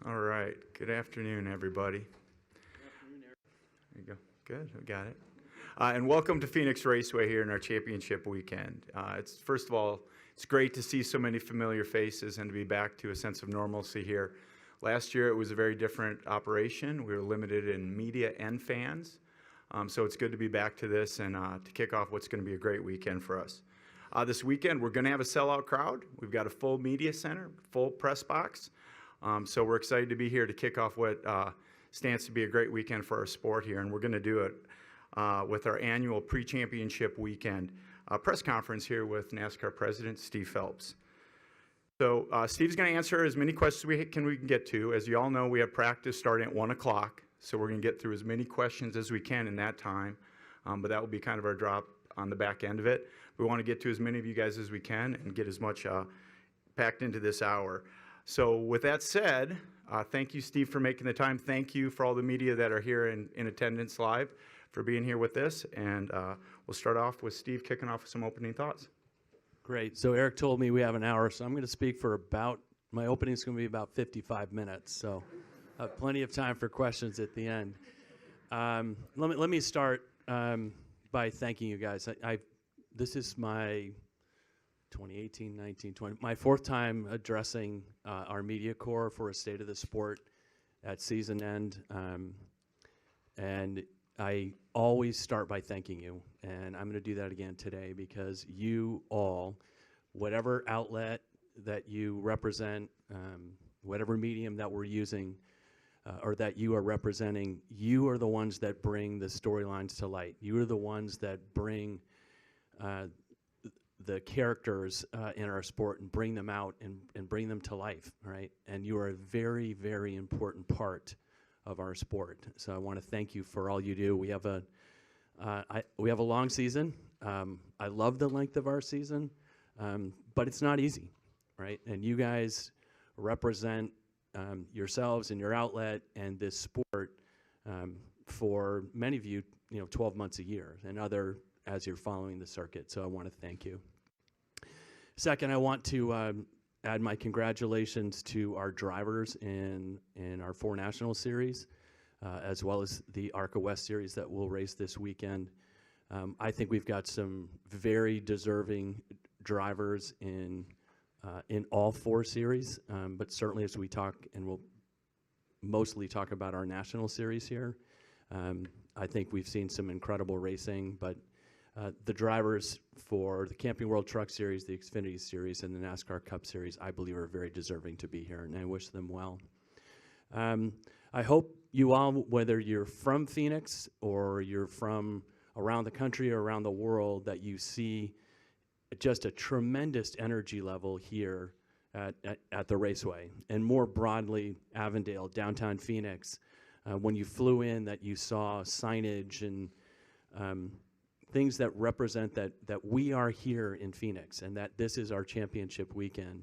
All right. Good afternoon, everybody. There you go. Good. We got it. And welcome to Phoenix Raceway here in our championship weekend. First of all, it's great to see so many familiar faces and to be back to a sense of normalcy here. Last year, it was a very different operation. We were limited in media and fans. So it's good to be back to this and to kick off what's going to be a great weekend for us. This weekend, we're going to have a sellout crowd. We've got a full media center, full press box. So we're excited to be here to kick off what stands to be a great weekend for our sport here. And we're going to do it with our annual pre-championship weekend press conference here with NASCAR President Steve Phelps. So Steve's going to answer as many questions we can get to. As you all know, we have practice starting at 1 o'clock. So we're going to get through as many questions as we can in that time. But that will be kind of our drop on the back end of it. We want to get to as many of you guys as we can and get as much packed into this hour. So with that said, thank you, Steve, for making the time. Thank you for all the media that are here in attendance live for being here with us. And we'll start off with Steve kicking off with some opening thoughts. Great. So Eric told me we have an hour, so I'm going to speak for my opening is going to be about 55 minutes. So I have plenty of time for questions at the end. Let me start by thanking you guys. This is my 2018, 19, 20, my fourth time addressing our media corps for a state of the sport at season end. And I always start by thanking you. And I'm going to do that again today because you all, whatever outlet that you represent, whatever medium that we're using or that you are representing, you are the ones that bring the storylines to light. You are the ones that bring the characters in our sport and bring them out and bring them to life, right? And you are a very, very important part of our sport. So I want to thank you for all you do. We have a long season. I love the length of our season, but it's not easy, right? And you guys represent yourselves and your outlet and this sport for many of you, 12 months a year and other as you're following the circuit. So I want to thank you. Second, I want to add my congratulations to our drivers in our 4 national series, as well as the ARCA West series that we'll race this weekend. I think we've got some very deserving drivers in all 4 series, but certainly as we talk, and we'll mostly talk about our national series here, I think we've seen some incredible racing, but the drivers for the Camping World Truck Series, the Xfinity Series, and the NASCAR Cup Series, I believe are very deserving to be here, and I wish them well. I hope you all, whether you're from Phoenix or you're from around the country or around the world, that you see just a tremendous energy level here at the Raceway, and more broadly, Avondale, downtown Phoenix. When you flew in, that you saw signage and things that represent that we are here in Phoenix and that this is our championship weekend.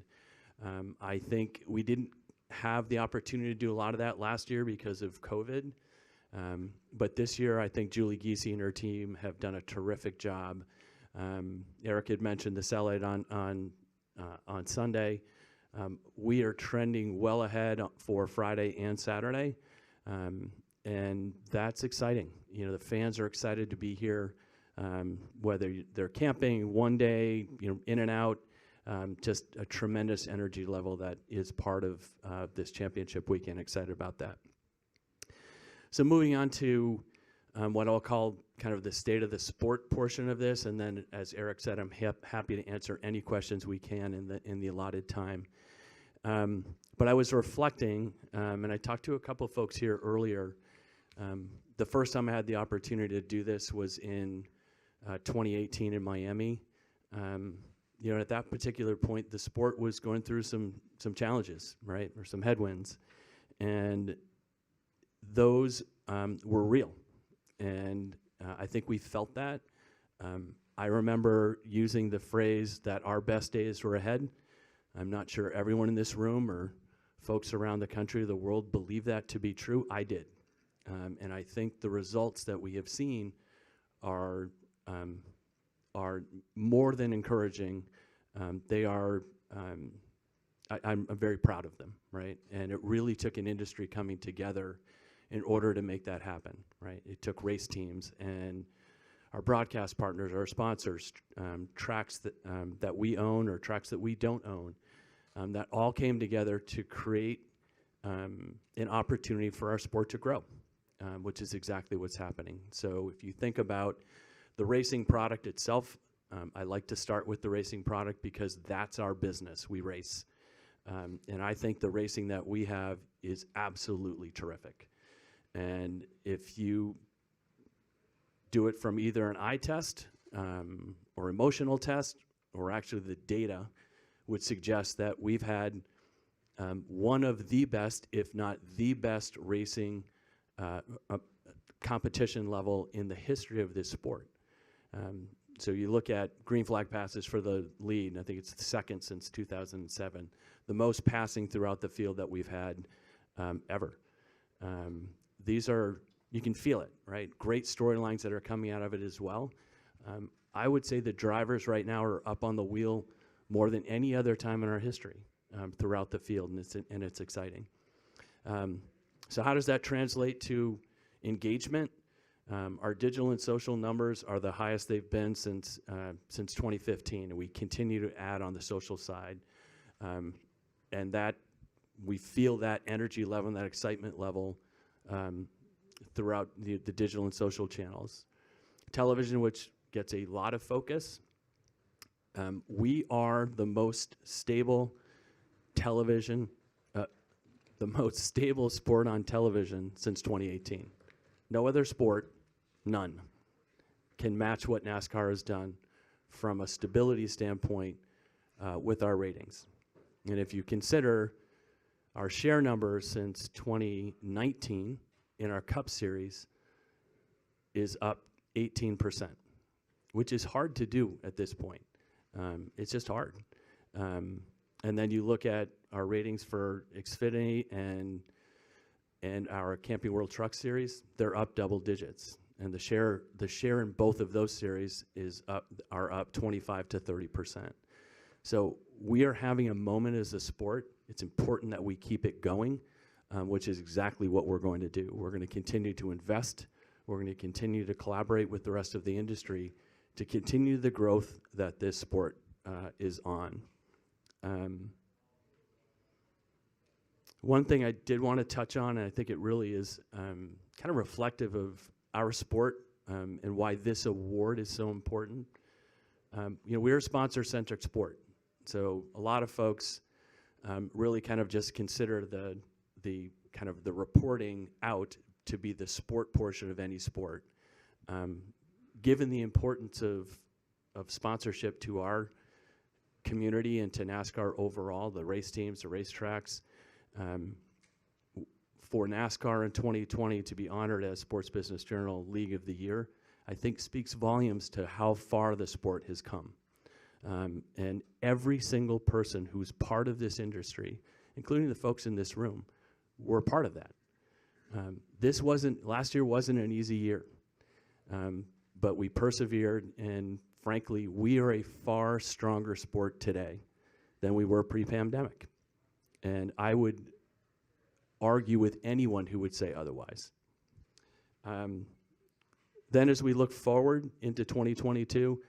I think we didn't have the opportunity to do a lot of that last year because of COVID. But this year, I think Julie Giese and her team have done a terrific job. Eric had mentioned the sellout on Sunday. We are trending well ahead for Friday and Saturday. And that's exciting. The fans are excited to be here. Whether they're camping one day, in and out, just a tremendous energy level that is part of this championship weekend. Excited about that. So moving on to what I'll call kind of the state of the sport portion of this, and then, as Eric said, I'm happy to answer any questions we can in the allotted time. But I was reflecting, and I talked to a couple of folks here earlier. The first time I had the opportunity to do this was in 2018 in Miami. At that particular point, the sport was going through some challenges, right, or some headwinds, and those were real. And I think we felt that. I remember using the phrase that our best days were ahead. I'm not sure everyone in this room or folks around the country or the world believe that to be true. I did. And I think the results that we have seen are more than encouraging. They are I'm very proud of them, right? And it really took an industry coming together in order to make that happen, right? It took race teams and our broadcast partners, our sponsors, tracks that we own or tracks that we don't own, that all came together to create an opportunity for our sport to grow, which is exactly what's happening. So if you think about the racing product itself, I like to start with the racing product because that's our business. We race. And I think the racing that we have is absolutely terrific. And if you do it from either an eye test or emotional test, or actually the data would suggest that we've had one of the best, if not the best, racing competition level in the history of this sport. So you look at green flag passes for the lead, and I think it's the second since 2007, the most passing throughout the field that we've had ever. These are, you can feel it, right? Great storylines that are coming out of it as well. I would say the drivers right now are up on the wheel more than any other time in our history throughout the field, and it's exciting. So how does that translate to engagement? Our digital and social numbers are the highest they've been since 2015, and we continue to add on the social side. And that we feel that energy level and that excitement level throughout the digital and social channels. Television, which gets a lot of focus, we are the most stable television, the most stable sport on television since 2018. No other sport, none, can match what NASCAR has done from a stability standpoint with our ratings. And if you consider our share numbers since 2019 in our Cup Series is up 18%, which is hard to do at this point. It's just hard. And then you look at our ratings for Xfinity and our Camping World Truck Series, they're up double digits. And the share in both of those series are up 25 to 30%. So we are having a moment as a sport. It's important that we keep it going, which is exactly what we're going to do. We're going to continue to invest. We're going to continue to collaborate with the rest of the industry to continue the growth that this sport is on. One thing I did want to touch on, and I think it really is kind of reflective of our sport and why this award is so important. We're a sponsor-centric sport. So a lot of folks really kind of just consider the kind of the reporting out to be the sport portion of any sport. Given the importance of sponsorship to our community and to NASCAR overall, the race teams, the racetracks, for NASCAR in 2020 to be honored as Sports Business Journal League of the Year, I think speaks volumes to how far the sport has come. And every single person who's part of this industry, including the folks in this room, were part of that. Last year wasn't an easy year, but we persevered, and frankly, we are a far stronger sport today than we were pre-pandemic. And I would argue with anyone who would say otherwise. Then as we look forward into 2022,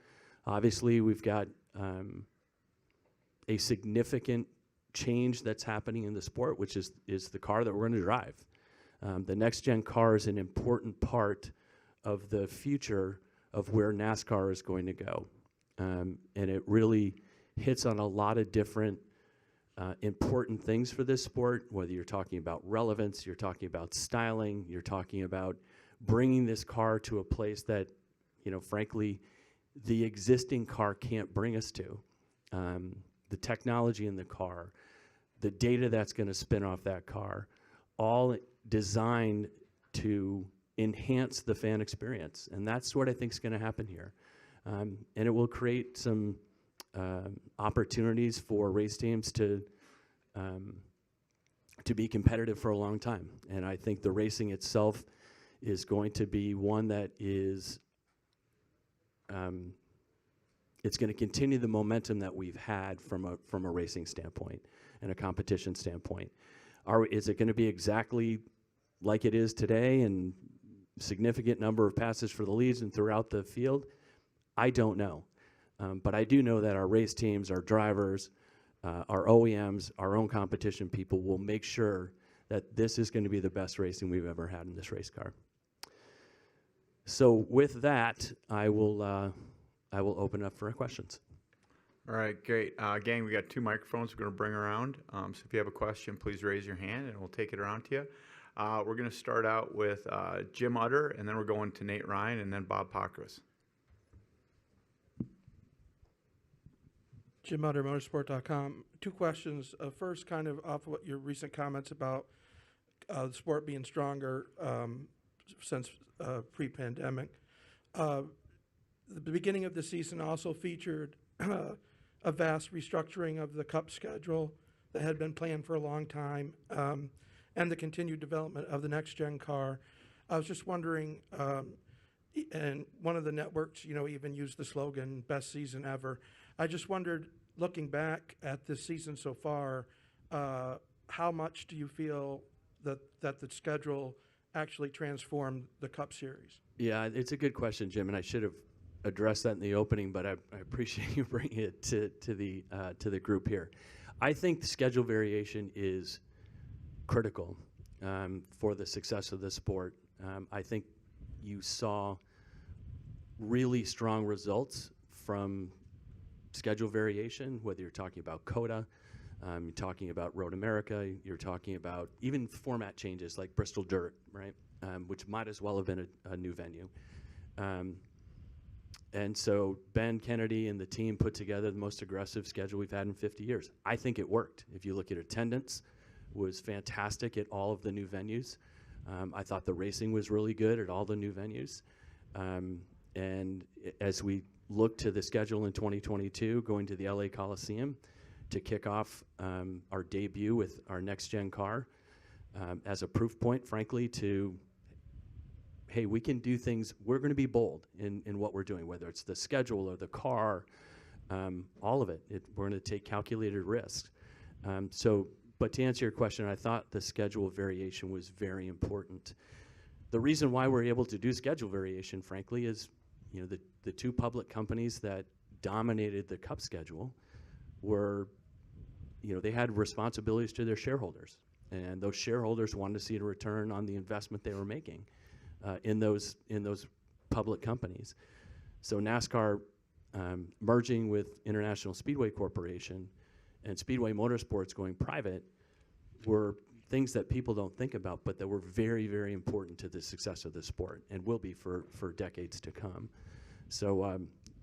obviously we've got a significant change that's happening in the sport, which is the car that we're going to drive. The next-gen car is an important part of the future of where NASCAR is going to go. And it really hits on a lot of different important things for this sport, whether you're talking about relevance, you're talking about styling, you're talking about bringing this car to a place that, frankly, the existing car can't bring us to. The technology in the car, the data that's going to spin off that car, all designed to enhance the fan experience. And that's what I think is going to happen here. And it will create some opportunities for race teams to be competitive for a long time. And I think the racing itself is going to be one that is it's going to continue the momentum that we've had from a racing standpoint and a competition standpoint. Is it going to be exactly like it is today and significant number of passes for the leads and throughout the field? I don't know. But I do know that our race teams, our drivers, our OEMs, our own competition people will make sure that this is going to be the best racing we've ever had in this race car. So with that, I will open up for questions. All right, great. Gang, we got 2 microphones we're going to bring around. So if you have a question, please raise your hand and we'll take it around to you. We're going to start out with Jim Utter, and then we're going to Nate Ryan, and then Bob Pockris. Jim Utter, motorsport.com. 2 questions. First, kind of off what your recent comments about the sport being stronger since pre-pandemic. The beginning of the season also featured a vast restructuring of the Cup schedule that had been planned for a long time, and the continued development of the next-gen car. I was just wondering, and one of the networks, even used the slogan, best season ever. I just wondered, looking back at this season so far, how much do you feel that the schedule actually transformed the Cup Series? Yeah, it's a good question, Jim, and I should have addressed that in the opening, but I appreciate you bringing it to the group here. I think schedule variation is critical for the success of the sport. I think you saw really strong results from schedule variation, whether you're talking about COTA, you're talking about Road America, you're talking about even format changes like Bristol Dirt, right, which might as well have been a new venue. And so Ben Kennedy and the team put together the most aggressive schedule we've had in 50 years. I think it worked. If you look at attendance, was fantastic at all of the new venues. I thought the racing was really good at all the new venues. And as we look to the schedule in 2022, going to the LA Coliseum to kick off our debut with our next-gen car as a proof point, frankly, to, hey, we can do things. We're going to be bold in what we're doing, whether it's the schedule or the car, all of it. We're going to take calculated risks. But to answer your question, I thought the schedule variation was very important. The reason why we're able to do schedule variation, frankly, is the 2 public companies that dominated the Cup schedule were, they had responsibilities to their shareholders, and those shareholders wanted to see a return on the investment they were making in those public companies. So NASCAR merging with International Speedway Corporation and Speedway Motorsports going private were things that people don't think about, but that were very, very important to the success of the sport and will be for decades to come. So,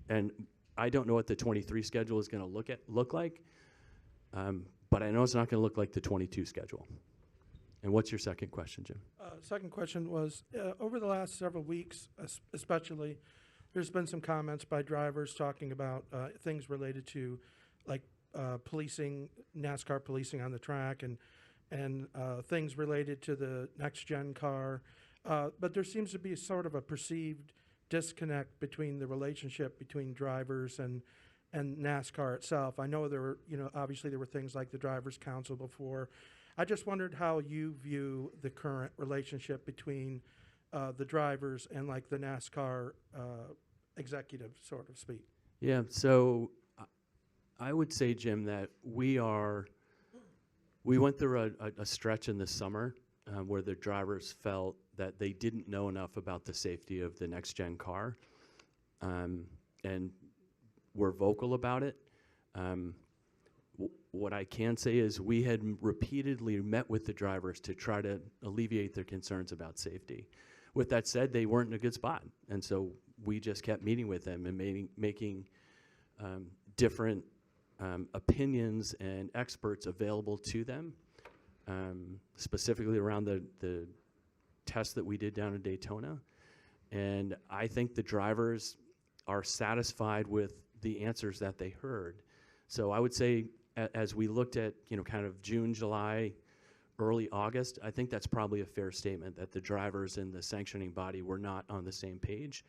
and I don't know what the 23 schedule is going to look like, but I know it's not going to look like the 22 schedule. And what's your second question, Jim? Second question was, over the last several weeks, especially, there's been some comments by drivers talking about things related to, like, policing, NASCAR policing on the track, and things related to the next-gen car. But there seems to be sort of a perceived disconnect between the relationship between drivers and NASCAR itself. I know there were, obviously there were things like the Drivers' Council before. I just wondered how you view the current relationship between the drivers and, like, the NASCAR executive, sort of speak. Yeah, so I would say, Jim, that we went through a stretch in the summer where the drivers felt that they didn't know enough about the safety of the next-gen car, and were vocal about it. What I can say is we had repeatedly met with the drivers to try to alleviate their concerns about safety. With that said, they weren't in a good spot, and so we just kept meeting with them and making different opinions and experts available to them, specifically around the test that we did down in Daytona. And I think the drivers are satisfied with the answers that they heard. So I would say, as we looked at, kind of June, July, early August, I think that's probably a fair statement that the drivers and the sanctioning body were not on the same page.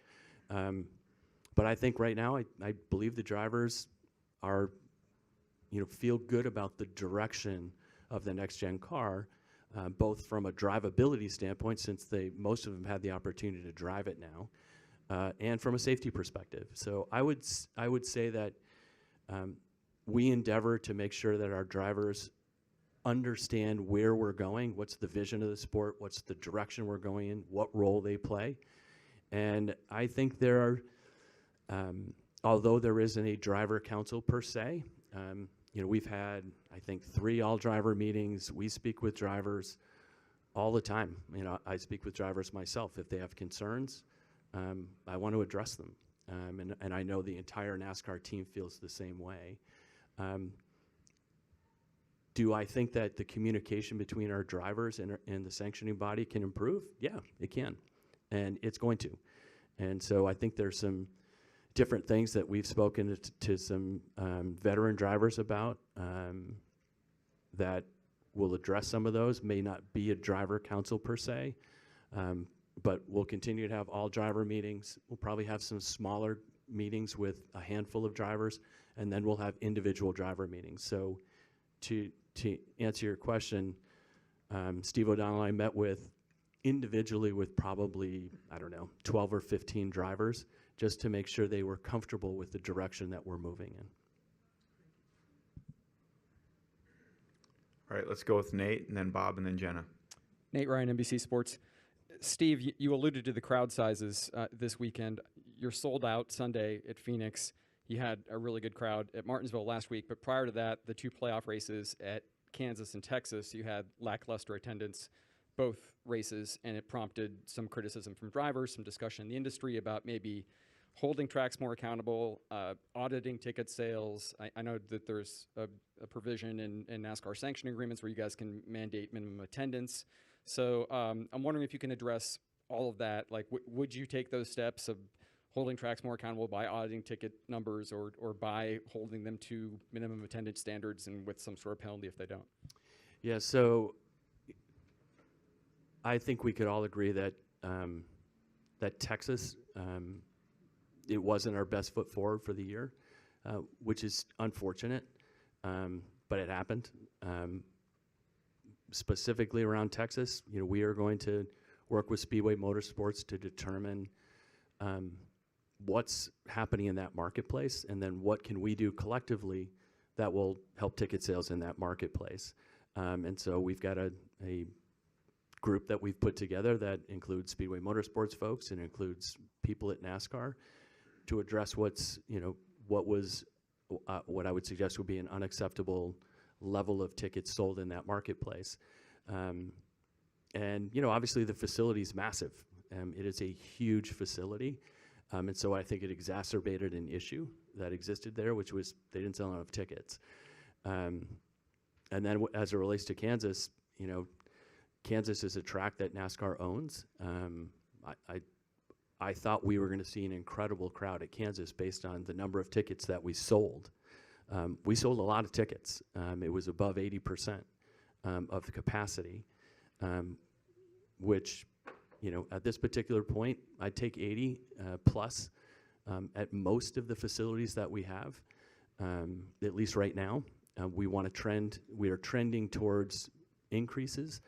But I think right now, I believe the drivers are, feel good about the direction of the next-gen car, both from a drivability standpoint, since most of them had the opportunity to drive it now, and from a safety perspective. So I would say that we endeavor to make sure that our drivers understand where we're going, what's the vision of the sport, what's the direction we're going in, what role they play. And I think there are, although there isn't a driver council per se, we've had, I think, 3 all-driver meetings. We speak with drivers all the time. I speak with drivers myself. If they have concerns, I want to address them. And I know the entire NASCAR team feels the same way. Do I think that the communication between our drivers and the sanctioning body can improve? Yeah, it can, and it's going to. And so I think there's some different things that we've spoken to some veteran drivers about that will address some of those. May not be a driver council per se, but we'll continue to have all driver meetings. We'll probably have some smaller meetings with a handful of drivers, and then we'll have individual driver meetings. So to answer your question, Steve O'Donnell and I met with individually with probably, 12 or 15 drivers, just to make sure they were comfortable with the direction that we're moving in. All right, let's go with Nate, and then Bob, and then Jenna. Nate Ryan, NBC Sports. Steve, you alluded to the crowd sizes this weekend. You're sold out Sunday at Phoenix. You had a really good crowd at Martinsville last week, but prior to that, the 2 playoff races at Kansas and Texas, you had lackluster attendance both races, and it prompted some criticism from drivers, some discussion in the industry about maybe holding tracks more accountable, auditing ticket sales. I know that there's a provision in NASCAR sanctioning agreements where you guys can mandate minimum attendance. So I'm wondering if you can address all of that. Like, would you take those steps of holding tracks more accountable by auditing ticket numbers or by holding them to minimum attendance standards and with some sort of penalty if they don't? Yeah, so I think we could all agree that that Texas, it wasn't our best foot forward for the year, which is unfortunate, but it happened. Specifically around Texas, we are going to work with Speedway Motorsports to determine what's happening in that marketplace, and then what can we do collectively that will help ticket sales in that marketplace. And so we've got a group that we've put together that includes Speedway Motorsports folks and includes people at NASCAR to address what I would suggest would be an unacceptable level of tickets sold in that marketplace. And obviously the facility is massive. It is a huge facility. And so I think it exacerbated an issue that existed there, which was they didn't sell enough tickets. And then as it relates to Kansas, Kansas is a track that NASCAR owns. I thought we were going to see an incredible crowd at Kansas based on the number of tickets that we sold. We sold a lot of tickets. It was above 80% of the capacity, which, at this particular point, I'd take 80 plus at most of the facilities that we have, at least right now. We are trending towards increases.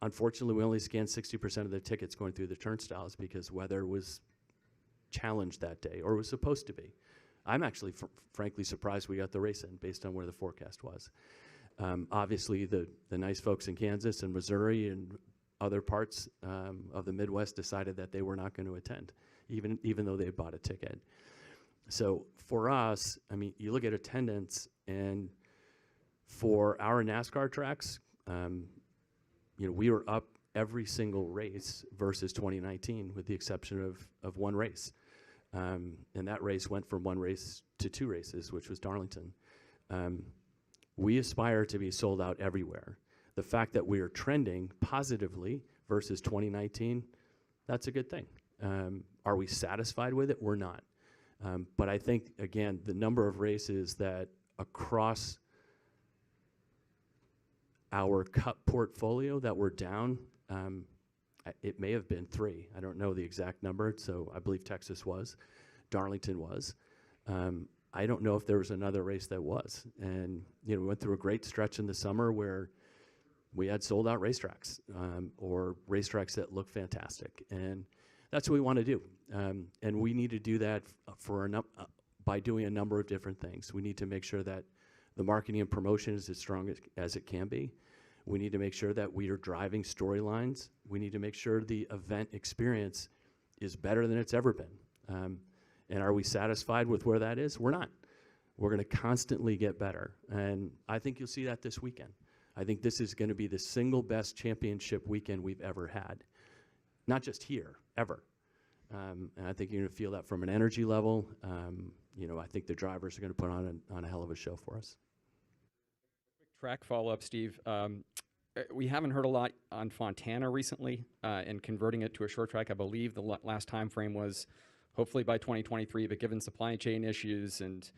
Unfortunately, we only scanned 60% of the tickets going through the turnstiles because weather was challenged that day, or was supposed to be. I'm actually frankly surprised we got the race in based on where the forecast was. Obviously, the nice folks in Kansas and Missouri and other parts of the Midwest decided that they were not going to attend, even though they had bought a ticket. So for us, you look at attendance, and for our NASCAR tracks, we were up every single race versus 2019, with the exception of one race. And that race went from 1 race to 2 races, which was Darlington. We aspire to be sold out everywhere. The fact that we are trending positively versus 2019, that's a good thing. Are we satisfied with it? We're not. But I think, again, the number of races that across our Cup portfolio that were down, it may have been 3. I don't know the exact number, so I believe Texas was Darlington was. I don't know if there was another race that was. And, we went through a great stretch in the summer where we had sold out racetracks, or racetracks that look fantastic. And that's what we want to do. And we need to do that by doing a number of different things. We need to make sure that the marketing and promotion is as strong as it can be. We need to make sure that we are driving storylines. We need to make sure the event experience is better than it's ever been. And are we satisfied with where that is? We're not. We're going to constantly get better. And I think you'll see that this weekend. I think this is going to be the single best championship weekend we've ever had. Not just here, ever. And I think you're going to feel that from an energy level. I think the drivers are going to put on a hell of a show for us. Track follow-up, Steve. We haven't heard a lot on Fontana recently and converting it to a short track. I believe the last time frame was hopefully by 2023, but given supply chain issues and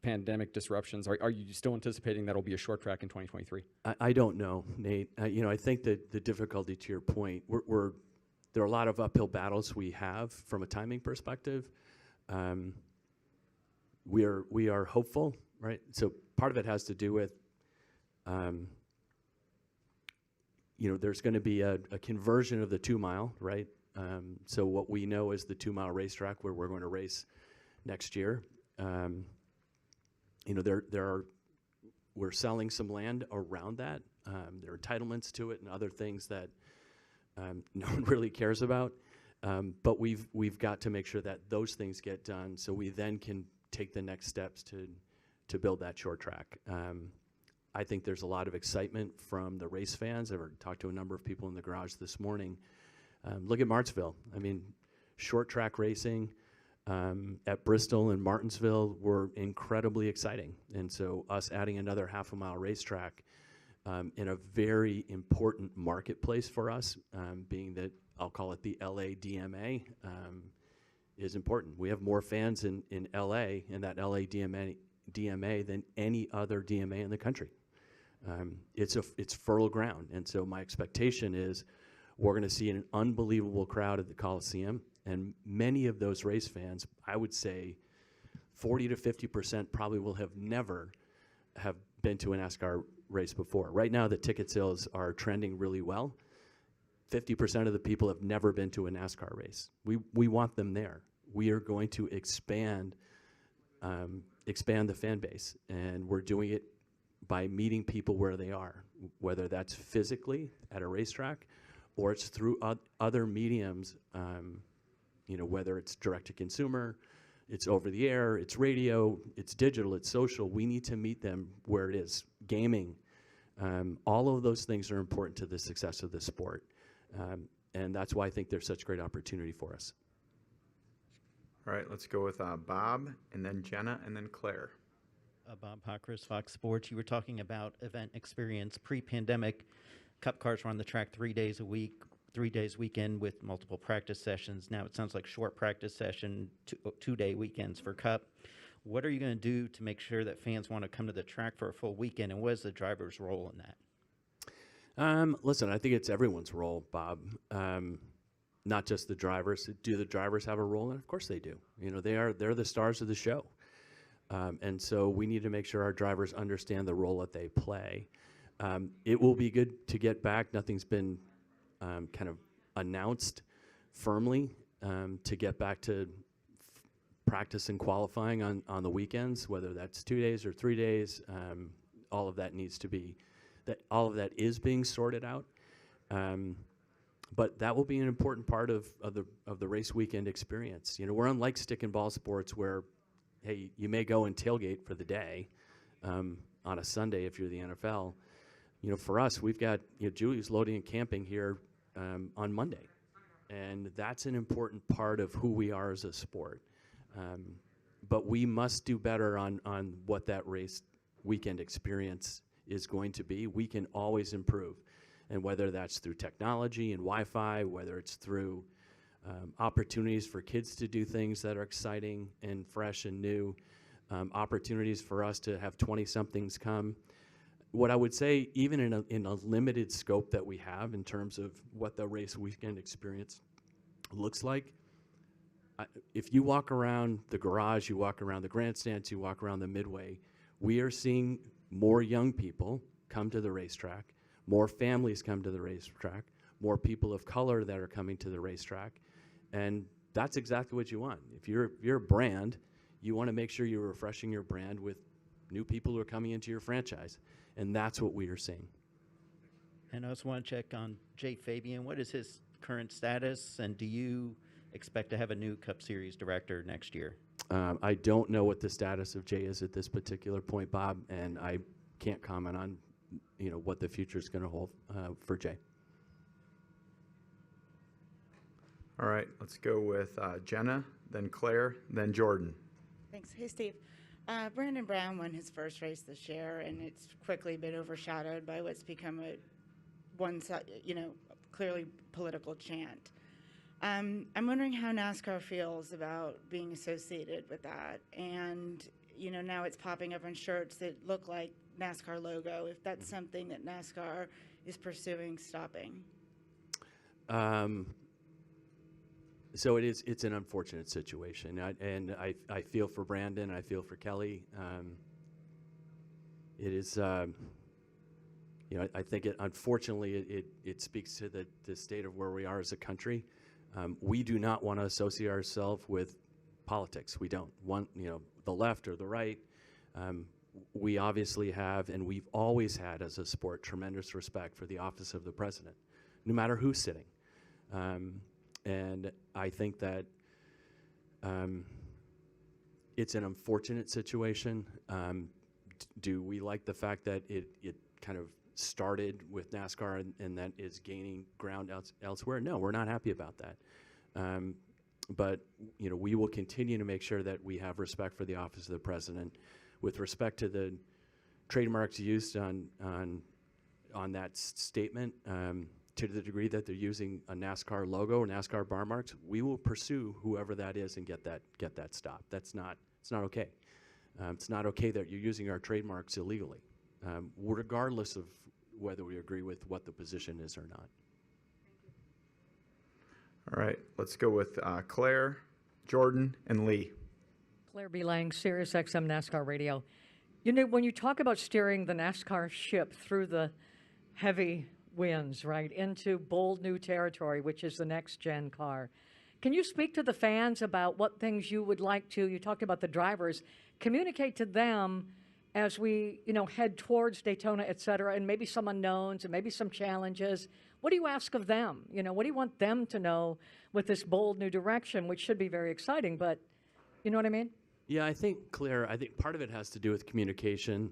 pandemic disruptions, are you still anticipating that'll be a short track in 2023? I don't know, Nate. I think that the difficulty, to your point, there are a lot of uphill battles we have from a timing perspective. We are hopeful, right? So part of it has to do with, there's going to be a conversion of the 2 mile, right? So what we know is the 2 mile racetrack where we're going to race next year. We're selling some land around that. There are entitlements to it and other things that no one really cares about. But we've got to make sure that those things get done so we then can take the next steps to build that short track. I think there's a lot of excitement from the race fans. I've talked to a number of people in the garage this morning. Look at Martinsville. I mean, short track racing at Bristol and Martinsville were incredibly exciting. And so us adding another half a mile racetrack in a very important marketplace for us, being that I'll call it the LA DMA, is important. We have more fans in LA, in that LA DMA than any other DMA in the country. It's fertile ground. And so my expectation is we're going to see an unbelievable crowd at the Coliseum. And many of those race fans, I would say 40 to 50% probably will have never have been to a NASCAR race before. Right now, the ticket sales are trending really well. 50% of the people have never been to a NASCAR race. We want them there. We are going to expand the fan base, and we're doing it by meeting people where they are, whether that's physically at a racetrack or it's through other mediums, whether it's direct to consumer, it's over the air, it's radio, it's digital, it's social. We need to meet them where it is. Gaming, all of those things are important to the success of the sport. And that's why I think there's such great opportunity for us. All right, let's go with Bob, and then Jenna, and then Claire. Bob Hockris, Fox Sports. You were talking about event experience pre-pandemic. Cup cars were on the track 3 days a week, 3 days weekend with multiple practice sessions. Now it sounds like short practice session, 2-day weekends for Cup. What are you going to do to make sure that fans want to come to the track for a full weekend, and what is the driver's role in that? Listen, I think it's everyone's role, Bob. Not just the drivers. Do the drivers have a role? And of course they do. They're the stars of the show. And so we need to make sure our drivers understand the role that they play. It will be good to get back. Nothing's been kind of announced firmly to get back to practice and qualifying on the weekends, whether that's 2 days or 3 days. All of that needs to be, all of that is being sorted out. But that will be an important part of the race weekend experience. We're unlike stick and ball sports where, hey, you may go and tailgate for the day on a Sunday if you're the NFL. For us, we've got Julie's loading and camping here on Monday, and that's an important part of who we are as a sport. But we must do better on what that race weekend experience is going to be. We can always improve. And whether that's through technology and Wi-Fi, whether it's through opportunities for kids to do things that are exciting and fresh and new, opportunities for us to have 20-somethings come. What I would say, even in a limited scope that we have in terms of what the race weekend experience looks like, if you walk around the garage, you walk around the grandstands, you walk around the midway, we are seeing more young people come to the racetrack, more families come to the racetrack, more people of color that are coming to the racetrack, and that's exactly what you want. If you're a brand, you want to make sure you're refreshing your brand with new people who are coming into your franchise, and that's what we are seeing. And I also want to check on Jay Fabian. What is his current status, and do you expect to have a new Cup Series director next year? I don't know what the status of Jay is at this particular point, Bob, and I can't comment on what the future is going to hold for Jay. All right, let's go with Jenna, then Claire, then Jordan. Thanks. Hey, Steve. Brandon Brown won his first race this year, and it's quickly been overshadowed by what's become a clearly political chant. I'm wondering how NASCAR feels about being associated with that, and now it's popping up on shirts that look like NASCAR logo. If that's something that NASCAR is pursuing stopping. So it's an unfortunate situation, I feel for Brandon, I feel for Kelly. It is, I think unfortunately it speaks to the state of where we are as a country. We do not want to associate ourselves with politics. We don't want, the left or the right. We obviously have, and we've always had as a sport, tremendous respect for the office of the president, no matter who's sitting. And I think that it's an unfortunate situation. Do we like the fact that it kind of started with NASCAR and that is gaining ground elsewhere? No, we're not happy about that. But we will continue to make sure that we have respect for the office of the president. With respect to the trademarks used on that statement, to the degree that they're using a NASCAR logo or NASCAR bar marks, we will pursue whoever that is and get that stopped. It's not okay. It's not okay that you're using our trademarks illegally, regardless of whether we agree with what the position is or not. All right, let's go with Claire, Jordan, and Lee. Claire B. Lang, Sirius XM NASCAR Radio. When you talk about steering the NASCAR ship through the heavy winds, right, into bold new territory, which is the next gen car, can you speak to the fans about what things you would like to, you talked about the drivers, communicate to them as we, head towards Daytona, et cetera, and maybe some unknowns and maybe some challenges? What do you ask of them? What do you want them to know with this bold new direction, which should be very exciting, but you know what I mean? Yeah, I think, Claire, part of it has to do with communication.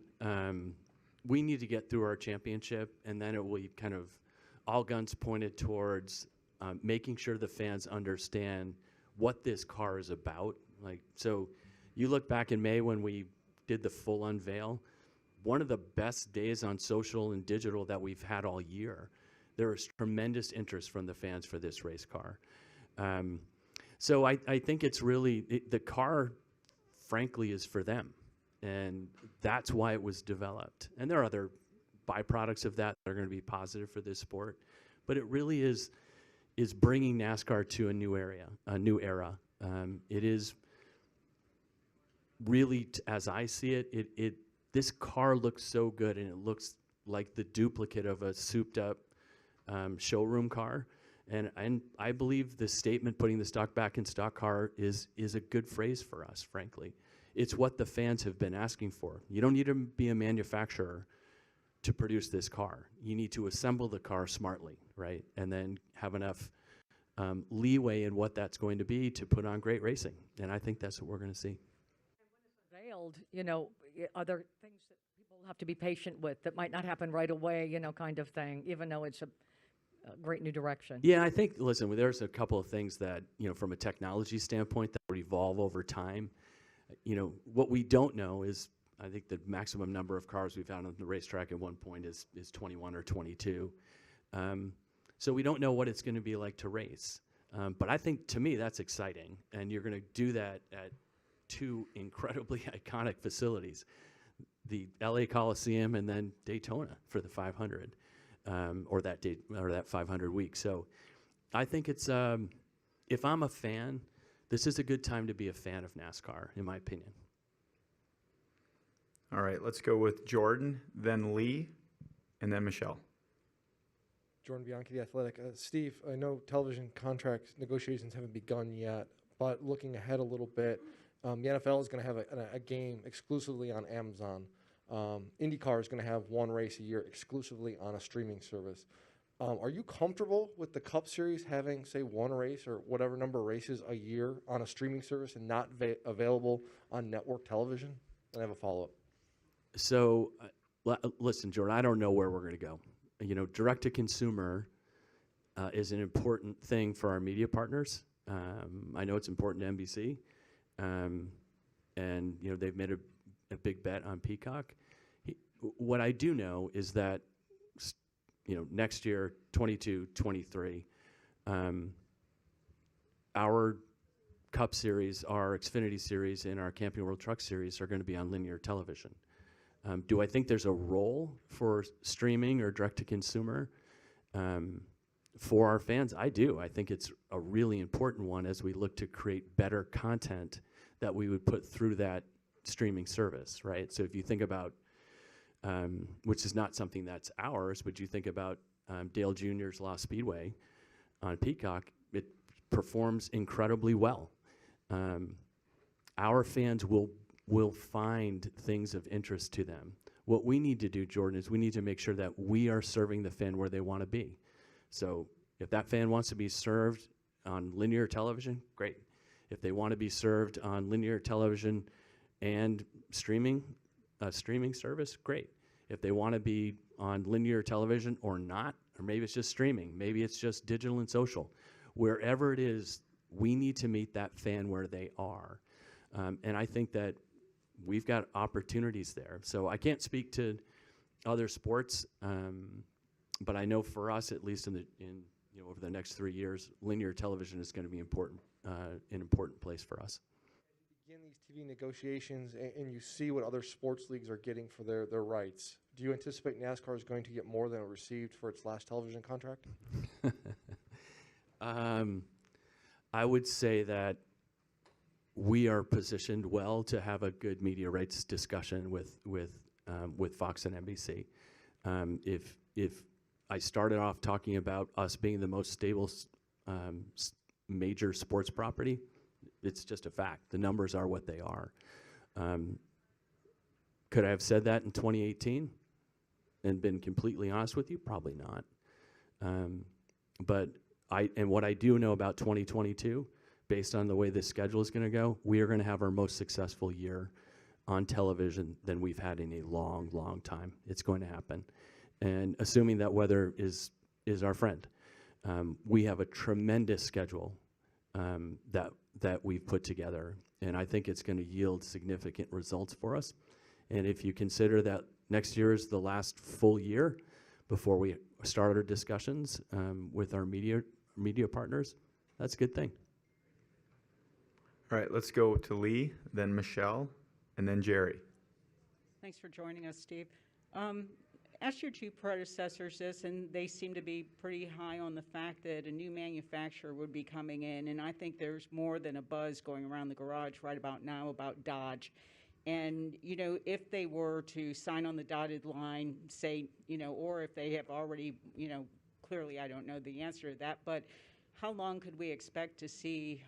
We need to get through our championship, and then it will be kind of all guns pointed towards making sure the fans understand what this car is about. So you look back in May when we did the full unveil, one of the best days on social and digital that we've had all year. There is tremendous interest from the fans for this race car. So I think it's really, the car, frankly, is for them. And that's why it was developed. And there are other byproducts of that that are going to be positive for this sport. But it really is bringing NASCAR to a new era. It is really, as I see it, this car looks so good, and it looks like the duplicate of a souped-up showroom car. And I believe the statement, putting the stock back in stock car, is a good phrase for us, frankly. It's what the fans have been asking for. You don't need to be a manufacturer to produce this car. You need to assemble the car smartly, right? And then have enough leeway in what that's going to be to put on great racing. And I think that's what we're going to see. Veiled, are there things that people have to be patient with that might not happen right away, kind of thing, even though it's a great new direction? Yeah, I think, listen, there's a couple of things that, from a technology standpoint that will evolve over time. What we don't know is, I think the maximum number of cars we've had on the racetrack at one point is 21 or 22. So we don't know what it's going to be like to race. But I think, to me, that's exciting. And you're going to do that at two incredibly iconic facilities, the LA Coliseum and then Daytona for the 500, or that 500 week. So I think it's, if I'm a fan, this is a good time to be a fan of NASCAR, in my opinion. All right, let's go with Jordan, then Lee, and then Michelle. Jordan Bianchi, The Athletic. Steve, I know television contract negotiations haven't begun yet, but looking ahead a little bit, the NFL is going to have a game exclusively on Amazon. IndyCar is going to have one race a year exclusively on a streaming service. Are you comfortable with the Cup Series having, say, one race or whatever number of races a year on a streaming service and not available on network television? And I have a follow-up. So, listen, Jordan, I don't know where we're going to go. You know, direct-to-consumer is an important thing for our media partners. I know it's important to NBC. And, you know, they've made a big bet on Peacock. What I do know is that, you know, next year, 22, 23, our Cup Series, our Xfinity Series, and our Camping World Truck Series are going to be on linear television. Do I think there's a role for streaming or direct-to-consumer for our fans? I do. I think it's a really important one as we look to create better content that we would put through that streaming service, right? So if you think about, which is not something that's ours, but you think about Dale Jr.'s Lost Speedway on Peacock, it performs incredibly well. Our fans will find things of interest to them. What we need to do, Jordan, is we need to make sure that we are serving the fan where they want to be. So if that fan wants to be served on linear television, great. If they want to be served on linear television and streaming service, great. If they want to be on linear television or not, or maybe it's just streaming, maybe it's just digital and social, wherever it is, we need to meet that fan where they are. And I think that we've got opportunities there. So I can't speak to other sports, but I know for us, at least over the next 3 years, linear television is going to be an important place for us. Begin these TV negotiations and you see what other sports leagues are getting for their rights. Do you anticipate NASCAR is going to get more than it received for its last television contract? I would say that we are positioned well to have a good media rights discussion with Fox and NBC. If I started off talking about us being the most stable major sports property, it's just a fact. The numbers are what they are. Could I have said that in 2018 and been completely honest with you? Probably not. But what I do know about 2022, based on the way this schedule is going to go, we are going to have our most successful year on television than we've had in a long, long time. It's going to happen. And assuming that weather is our friend, we have a tremendous schedule that we've put together, and I think it's going to yield significant results for us. And if you consider that next year is the last full year before we start our discussions with our media partners, that's a good thing. All right, let's go to Lee, then Michelle, and then Jerry. Thanks for joining us, Steve. Asked your two predecessors this, and they seem to be pretty high on the fact that a new manufacturer would be coming in, and I think there's more than a buzz going around the garage right about now about Dodge. And, you know, if they were to sign on the dotted line, say, you know, or if they have already, you know, clearly I don't know the answer to that, but how long could we expect to see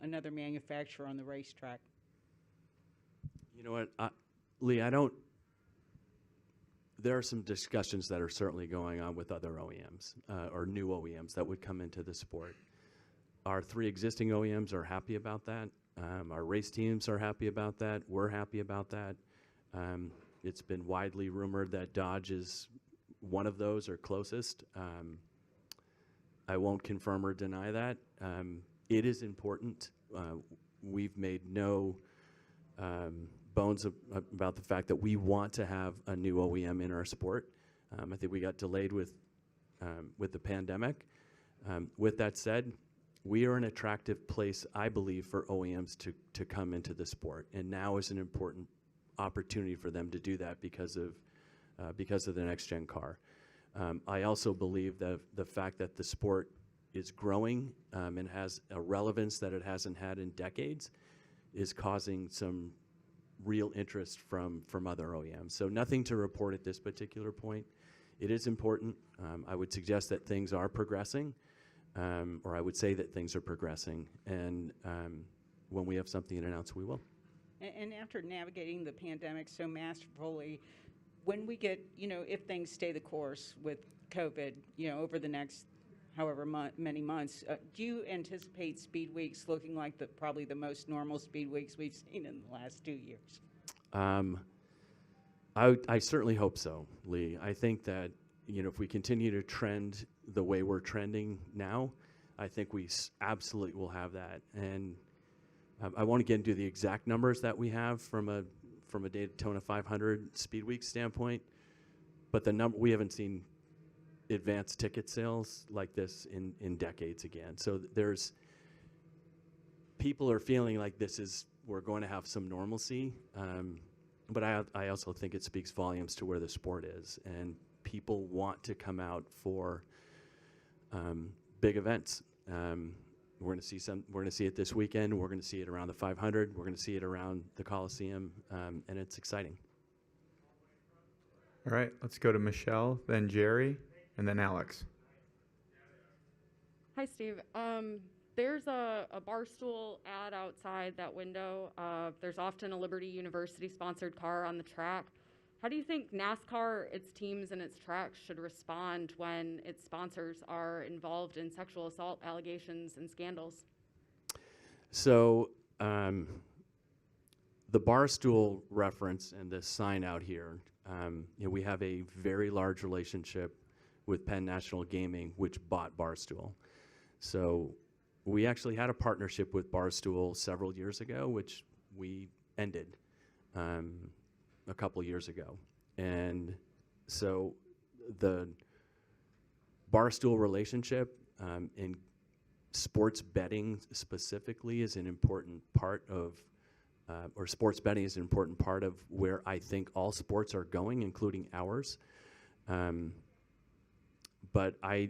another manufacturer on the racetrack? You know what, Lee, there are some discussions that are certainly going on with other OEMs or new OEMs that would come into the sport. Our three existing OEMs are happy about that. Our race teams are happy about that. We're happy about that. It's been widely rumored that Dodge is one of those or closest. I won't confirm or deny that. It is important. We've made no bones about the fact that we want to have a new OEM in our sport. I think we got delayed with the pandemic. With that said, we are an attractive place, I believe, for OEMs to come into the sport, and now is an important opportunity for them to do that because of the next gen car. I also believe that the fact that the sport is growing and has a relevance that it hasn't had in decades is causing some real interest from other OEMs. So nothing to report at this particular point. It is important. I would suggest that things are progressing, or I would say that things are progressing. And when we have something to announce, we will. And after navigating the pandemic so masterfully, when we get, if things stay the course with COVID, over the next however many months, do you anticipate speed weeks looking like probably the most normal speed weeks we've seen in the last 2 years? I certainly hope so, Lee. I think that, if we continue to trend the way we're trending now, I think we absolutely will have that. And I won't get into the exact numbers that we have from a Daytona 500 speed week standpoint, but we haven't seen advanced ticket sales like this in decades again. So people are feeling like we're going to have some normalcy, but I also think it speaks volumes to where the sport is, and people want to come out for big events. We're going to see it this weekend. We're going to see it around the 500. We're going to see it around the Coliseum, and it's exciting. All right, let's go to Michelle, then Jerry, and then Alex. Hi, Steve. There's a Barstool ad outside that window. There's often a Liberty University sponsored car on the track. How do you think NASCAR, its teams, and its tracks should respond when its sponsors are involved in sexual assault allegations and scandals? So the Barstool reference and the sign out here, we have a very large relationship with Penn National Gaming, which bought Barstool. So we actually had a partnership with Barstool several years ago, which we ended a couple years ago. And so the Barstool relationship in sports betting specifically is an important part of, or sports betting is an important part of where I think all sports are going, including ours. But I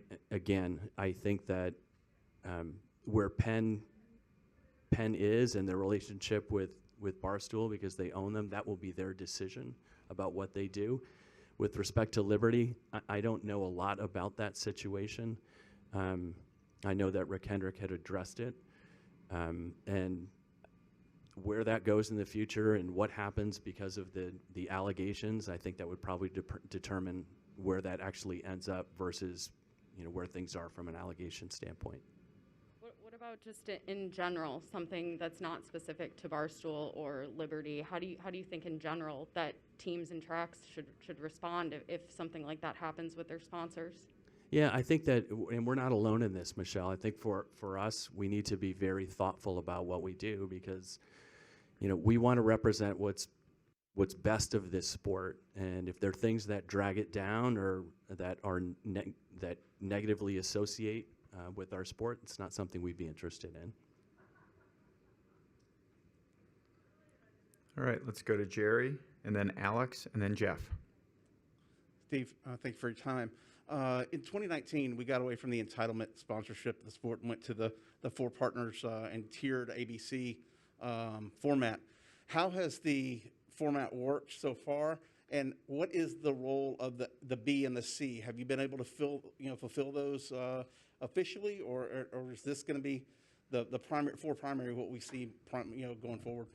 think that where Penn is and their relationship with Barstool, because they own them, that will be their decision about what they do. With respect to Liberty, I don't know a lot about that situation. I know that Rick Hendrick had addressed it, and where that goes in the future and what happens because of the allegations, I think that would probably determine where that actually ends up versus where things are from an allegation standpoint. What about just in general, something that's not specific to Barstool or Liberty? How do you think in general that teams and tracks should respond if something like that happens with their sponsors? Yeah, I think that, and we're not alone in this, Michelle. I think for us, we need to be very thoughtful about what we do because, we want to represent what's best of this sport. And if there are things that drag it down or that are that negatively associate with our sport, it's not something we'd be interested in. All right, let's go to Jerry, and then Alex, and then Jeff. Steve, thank you for your time. In 2019, we got away from the entitlement sponsorship of the sport and went to the four partners and tiered ABC format. How has the format worked so far, and what is the role of the B and the C? Have you been able to fulfill those officially, or is this going to be the four primary what we see going forward?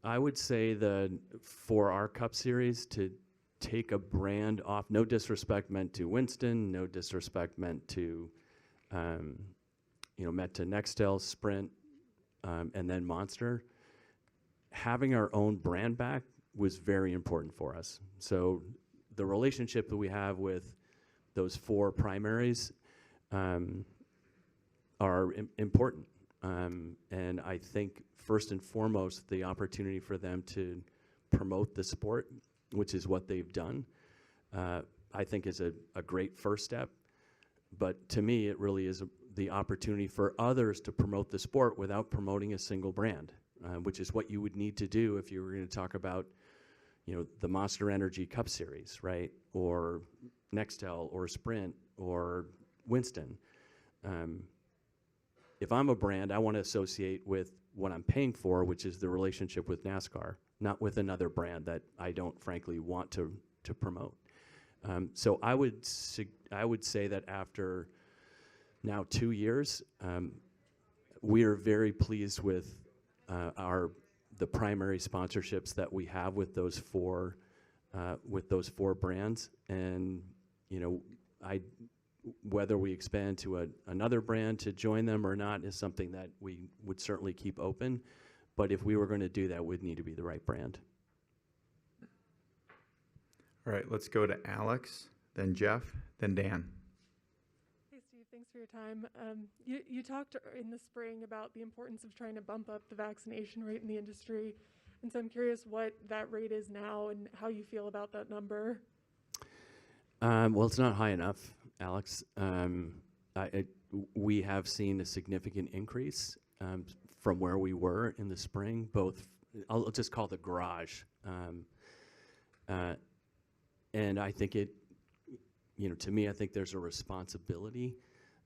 I would say that for our Cup Series to take a brand off, no disrespect meant to Winston, no disrespect meant to, meant to Nextel, Sprint, and then Monster. Having our own brand back was very important for us. So the relationship that we have with those four primaries are important. And I think first and foremost, the opportunity for them to promote the sport, which is what they've done, I think is a great first step. But to me, it really is the opportunity for others to promote the sport without promoting a single brand, which is what you would need to do if you were going to talk about, the Monster Energy Cup Series, right? Or Nextel or Sprint or Winston. if I'm a brand, I want to associate with what I'm paying for, which is the relationship with NASCAR, not with another brand that I don't frankly want to promote. So I would say that after now 2 years, we are very pleased with the primary sponsorships that we have with those four brands, and whether we expand to another brand to join them or not is something that we would certainly keep open. But if we were going to do that, it would need to be the right brand. All right, let's go to Alex, then Jeff, then Dan. Hey, Steve, thanks for your time. You talked in the spring about the importance of trying to bump up the vaccination rate in the industry. And so I'm curious what that rate is now and how you feel about that number. Well, it's not high enough, Alex. We have seen a significant increase from where we were in the spring, I'll just call the garage. And I think to me, I think there's a responsibility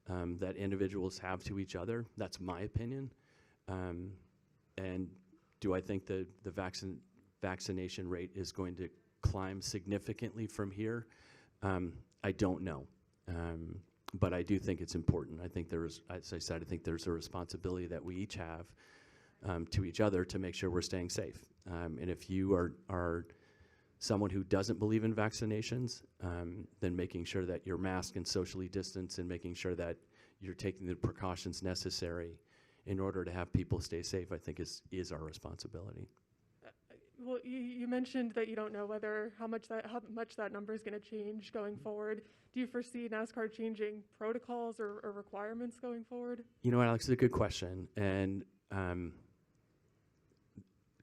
that individuals have to each other. That's my opinion. And do I think the vaccination rate is going to climb significantly from here? I don't know. But I do think it's important. I think as I said, I think there's a responsibility that we each have to each other to make sure we're staying safe. And if you are someone who doesn't believe in vaccinations, then making sure that you're masked and socially distanced and making sure that you're taking the precautions necessary in order to have people stay safe, I think is our responsibility. Well, you mentioned that you don't know how much that number is going to change going forward. Do you foresee NASCAR changing protocols or requirements going forward? You know what, Alex, it's a good question. And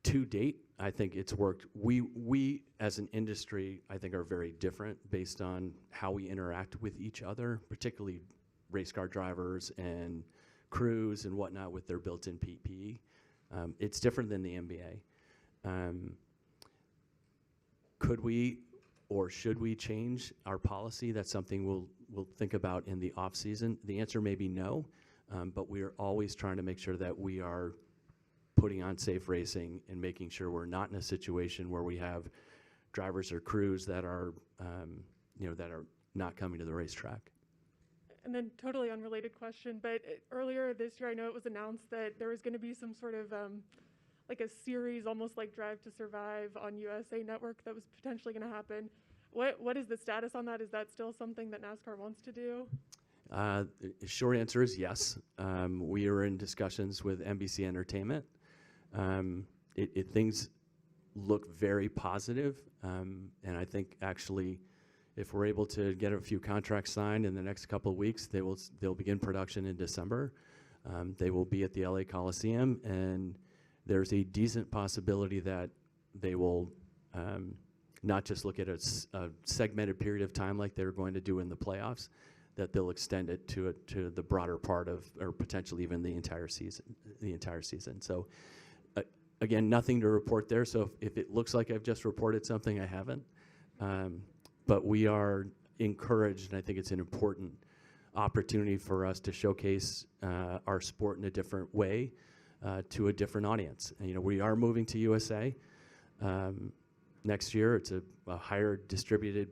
to date, I think it's worked. We as an industry, I think, are very different based on how we interact with each other, particularly race car drivers and crews and whatnot with their built-in PPE. It's different than the NBA. Could we or should we change our policy? That's something we'll think about in the off season. The answer may be no, but we are always trying to make sure that we are putting on safe racing and making sure we're not in a situation where we have drivers or crews that are not coming to the racetrack. And then totally unrelated question, but earlier this year, I know it was announced that there was going to be some sort of like a series, almost like Drive to Survive on USA Network that was potentially going to happen. What is the status on that? Is that still something that NASCAR wants to do? The short answer is yes. We are in discussions with NBC Entertainment. Things look very positive, and I think actually, if we're able to get a few contracts signed in the next couple of weeks, they'll begin production in December. They will be at the LA Coliseum, and there's a decent possibility that they will not just look at a segmented period of time like they're going to do in the playoffs, that they'll extend it to the broader part of, or potentially even the entire season. So again, nothing to report there. So if it looks like I've just reported something, I haven't. But we are encouraged, and I think it's an important opportunity for us to showcase our sport in a different way to a different audience. And, we are moving to USA next year. It's a higher distributed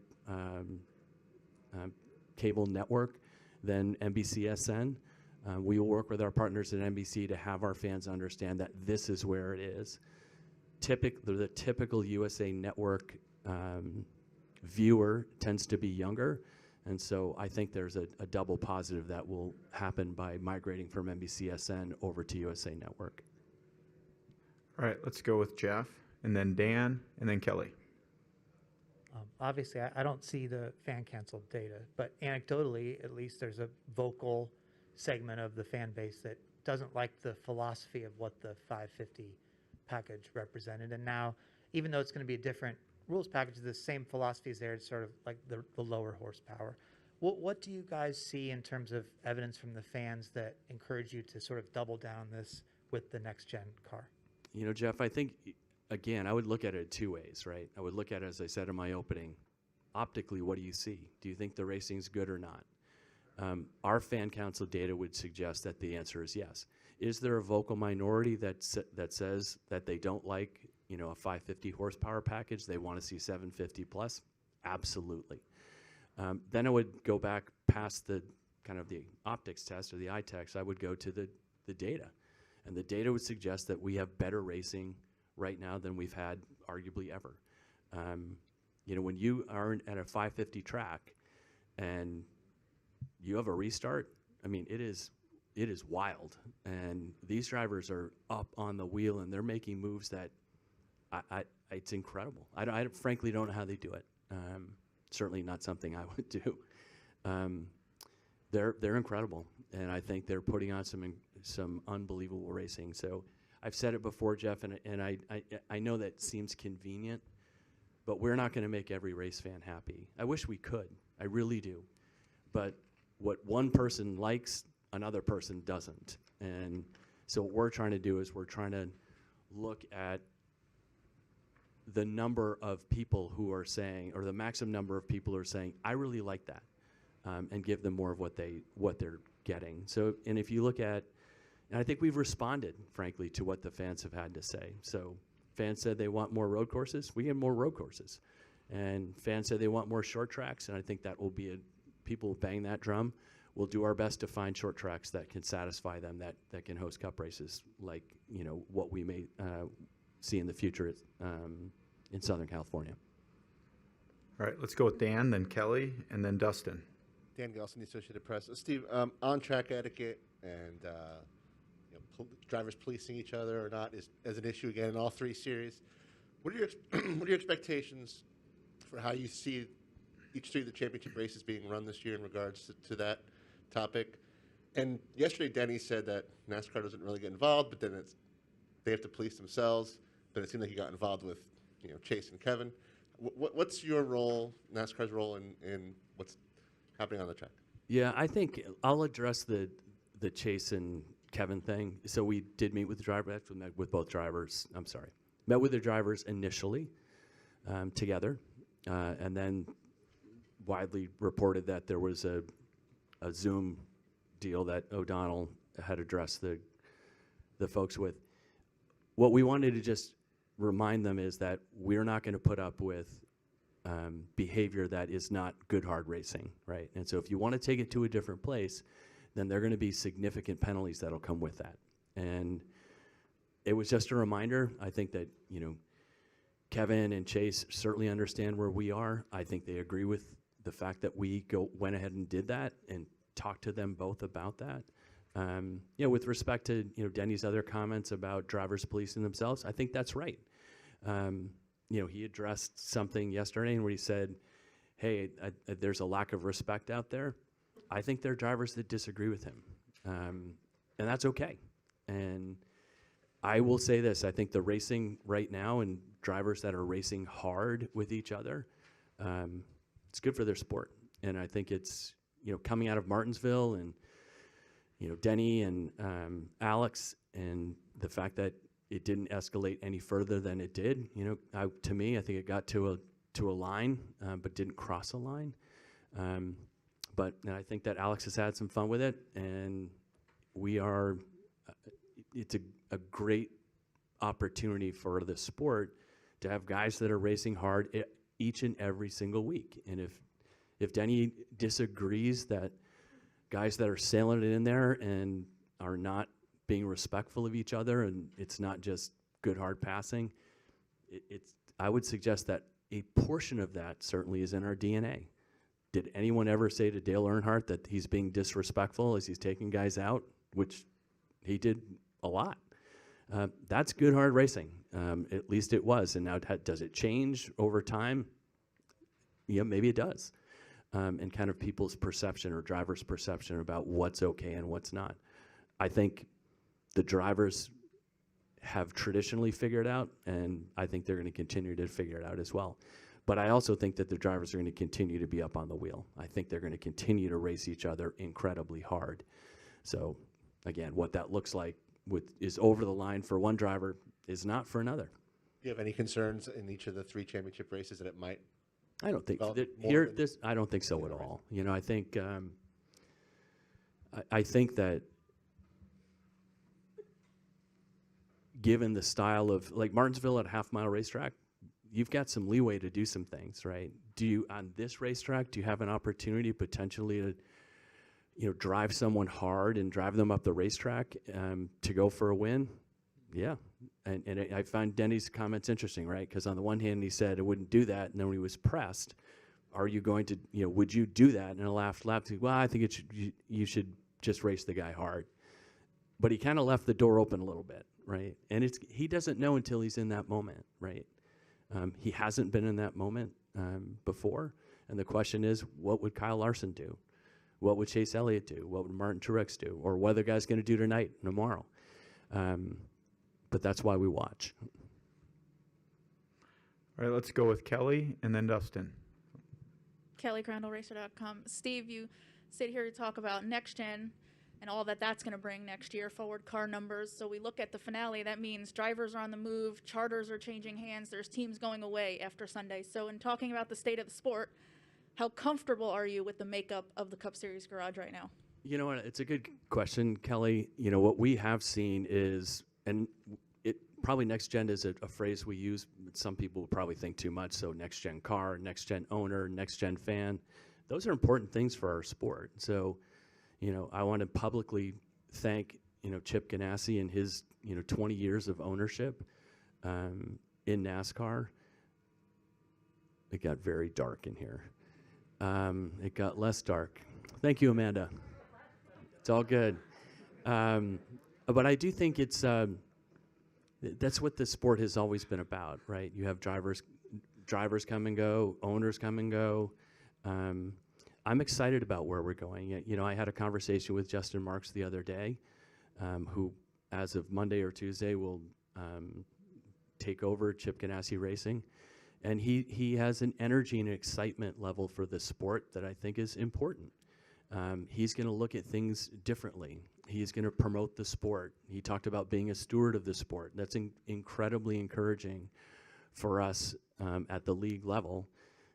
cable network than NBCSN. We will work with our partners at NBC to have our fans understand that this is where it is. The typical USA Network viewer tends to be younger, and so I think there's a double positive that will happen by migrating from NBCSN over to USA Network. All right, let's go with Jeff, and then Dan, and then Kelly. Obviously, I don't see the fan canceled data, but anecdotally, at least there's a vocal segment of the fan base that doesn't like the philosophy of what the 550 package represented. And now, even though it's going to be a different rules package, the same philosophy is there. It's sort of like the lower horsepower. What do you guys see in terms of evidence from the fans that encourage you to sort of double down this with the next gen car? Jeff, I think, again, I would look at it two ways, right? I would look at it, as I said in my opening, optically, what do you see? Do you think the racing's good or not? Our fan council data would suggest that the answer is yes. Is there a vocal minority that says that they don't like, a 550 horsepower package? They want to see 750 plus? Absolutely. Then I would go back past the kind of the optics test or the eye test. I would go to the data. And the data would suggest that we have better racing right now than we've had arguably ever. When you are at a 550 track and you have a restart, I mean, it is wild. And these drivers are up on the wheel and they're making moves that it's incredible. I frankly don't know how they do it. Certainly not something I would do. They're incredible, and I think they're putting on some unbelievable racing. So I've said it before, Jeff, and I know that seems convenient, but we're not going to make every race fan happy. I wish we could. I really do. But what one person likes, another person doesn't. And so what we're trying to do is we're trying to look at the number of people who are saying, or the maximum number of people who are saying, I really like that, and give them more of what they're getting. So, and if you look at, and I think we've responded, frankly, to what the fans have had to say. So fans said they want more road courses, we get more road courses. And fans said they want more short tracks, and I think that will be people bang that drum. We'll do our best to find short tracks that can satisfy them, that can host cup races like, what we may see in the future in Southern California. All right, let's go with Dan, then Kelly, and then Dustin. Dan Gelson, the Associated Press. Steve, on-track etiquette and drivers policing each other or not is an issue again in all three series. What are your expectations for how you see each three of the championship races being run this year in regards to that topic? And yesterday, Denny said that NASCAR doesn't really get involved, but then they have to police themselves. But it seemed like he got involved with Chase and Kevin. What's your role, NASCAR's role in what's happening on the track? Yeah, I think I'll address the Chase and Kevin thing. So we did meet with the driver, actually met with both drivers. Met with the drivers initially together, and then widely reported that there was a Zoom deal that O'Donnell had addressed the folks with. What we wanted to just remind them is that we're not going to put up with behavior that is not good hard racing, right? And so if you want to take it to a different place, then there are going to be significant penalties that'll come with that. And it was just a reminder. I think that, Kevin and Chase certainly understand where we are. I think they agree with the fact that we went ahead and did that and talked to them both about that. With respect to, Denny's other comments about drivers policing themselves, I think that's right. He addressed something yesterday where he said, hey, there's a lack of respect out there. I think there are drivers that disagree with him, and that's okay. And I will say this, I think the racing right now and drivers that are racing hard with each other, it's good for their sport. And I think it's, coming out of Martinsville and, Denny and Alex, and the fact that it didn't escalate any further than it did, to me, I think it got to a line, but didn't cross a line. But I think that Alex has had some fun with it, and it's a great opportunity for the sport to have guys that are racing hard each and every single week. And if Denny disagrees that guys that are sailing it in there and are not being respectful of each other, and it's not just good hard passing, I would suggest that a portion of that certainly is in our DNA. Did anyone ever say to Dale Earnhardt that he's being disrespectful as he's taking guys out, which he did a lot? That's good hard racing. At least it was. And now does it change over time? Yeah, maybe it does. And kind of people's perception or drivers' perception about what's okay and what's not. I think the drivers have traditionally figured out, and I think they're going to continue to figure it out as well. But I also think that the drivers are going to continue to be up on the wheel. I think they're going to continue to race each other incredibly hard. So, again, what that looks like is over the line for one driver is not for another. Do you have any concerns in each of the three championship races that it might? I don't think I don't think so at all. I think I think that given the style of, like Martinsville at a half-mile racetrack, you've got some leeway to do some things, right? Do you, on this racetrack, do you have an opportunity potentially to, drive someone hard and drive them up the racetrack to go for a win? Yeah. And I find Denny's comments interesting, right? Because on the one hand, he said, I wouldn't do that. And then when he was pressed, are you going to, would you do that? And I laughed, well, I think you should just race the guy hard. But he kind of left the door open a little bit, right? And he doesn't know until he's in that moment, right? He hasn't been in that moment before. And the question is, what would Kyle Larson do? What would Chase Elliott do? What would Martin Truex do? Or what are the guys going to do tonight, tomorrow? But that's why we watch. All right, let's go with Kelly and then Dustin. Kelly, CrandallRacer.com. Steve, you sit here to talk about next gen and all that's going to bring next year, forward car numbers. So we look at the finale, that means drivers are on the move, charters are changing hands, there's teams going away after Sunday. So in talking about the state of the sport, how comfortable are you with the makeup of the Cup Series garage right now? You know what, it's a good question, Kelly. What we have seen is, and it probably next gen is a phrase we use, but some people will probably think too much. So next gen car, next gen owner, next gen fan, those are important things for our sport. So, I want to publicly thank, Chip Ganassi and his, 20 years of ownership in NASCAR. It got very dark in here. It got less dark. Thank you, Amanda. It's all good. But I do think it's that's what the sport has always been about, right? You have drivers come and go, owners come and go. I'm excited about where we're going. I had a conversation with Justin Marks the other day, who, as of Monday or Tuesday, will take over Chip Ganassi Racing. And he has an energy and excitement level for the sport that I think is important. He's going to look at things differently. He's going to promote the sport. He talked about being a steward of the sport. That's incredibly encouraging for us at the league level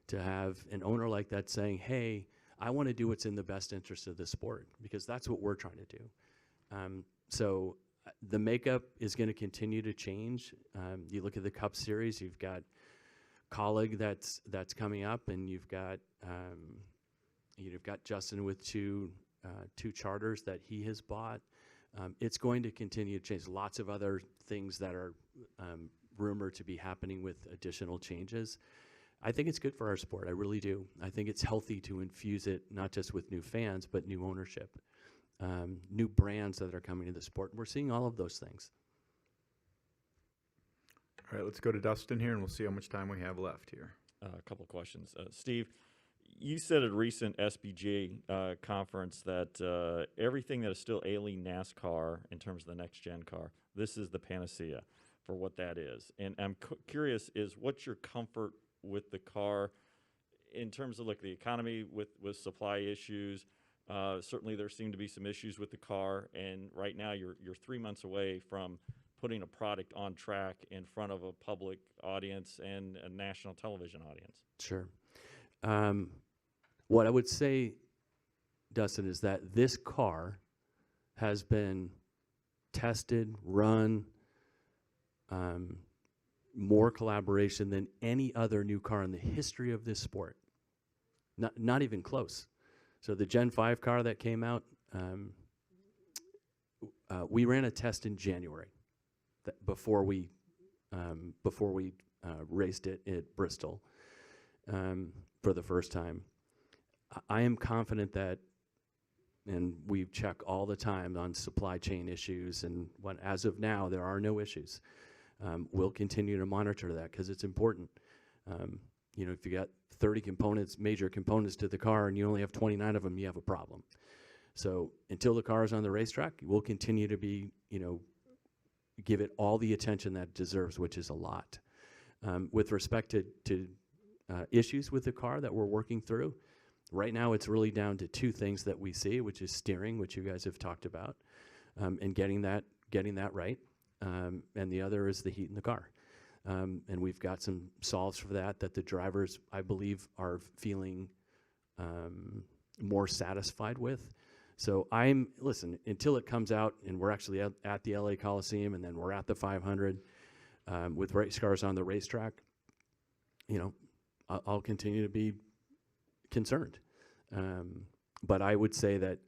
to have an owner like that saying, hey, I want to do what's in the best interest of the sport, because that's what we're trying to do. So the makeup is going to continue to change. You look at the Cup Series, you've got Colleague that's coming up, and you've got Justin with two charters that he has bought. It's going to continue to change. Lots of other things that are rumored to be happening with additional changes. I think it's good for our sport. I really do. I think it's healthy to infuse it not just with new fans, but new ownership, new brands that are coming to the sport. We're seeing all of those things. All right, let's go to Dustin here, and we'll see how much time we have left here. A couple of questions. Steve, you said at a recent SBG conference that everything that is still ailing NASCAR in terms of the next-gen car, this is the panacea for what that is. And I'm curious, what's your comfort with the car in terms of the economy with supply issues? Certainly there seem to be some issues with the car, and right now you're 3 months away from putting a product on track in front of a public audience and a national television audience. Sure. What I would say, Dustin, is that this car has been tested, run, more collaboration than any other new car in the history of this sport. Not even close. So the Gen 5 car that came out, we ran a test in January before we raced it at Bristol for the first time. I am confident that, and we check all the time on supply chain issues, and as of now, there are no issues. We'll continue to monitor that because it's important. If you got 30 components, major components to the car, and you only have 29 of them, you have a problem. So until the car is on the racetrack, we'll continue to be, give it all the attention that it deserves, which is a lot. With respect to issues with the car that we're working through, right now it's really down to two things that we see, which is steering, which you guys have talked about, and getting that right. And the other is the heat in the car. And we've got some solves for that the drivers, I believe, are feeling more satisfied with. So listen, until it comes out and we're actually at the LA Coliseum and then we're at the 500 with race cars on the racetrack, I'll continue to be concerned. But I would say that,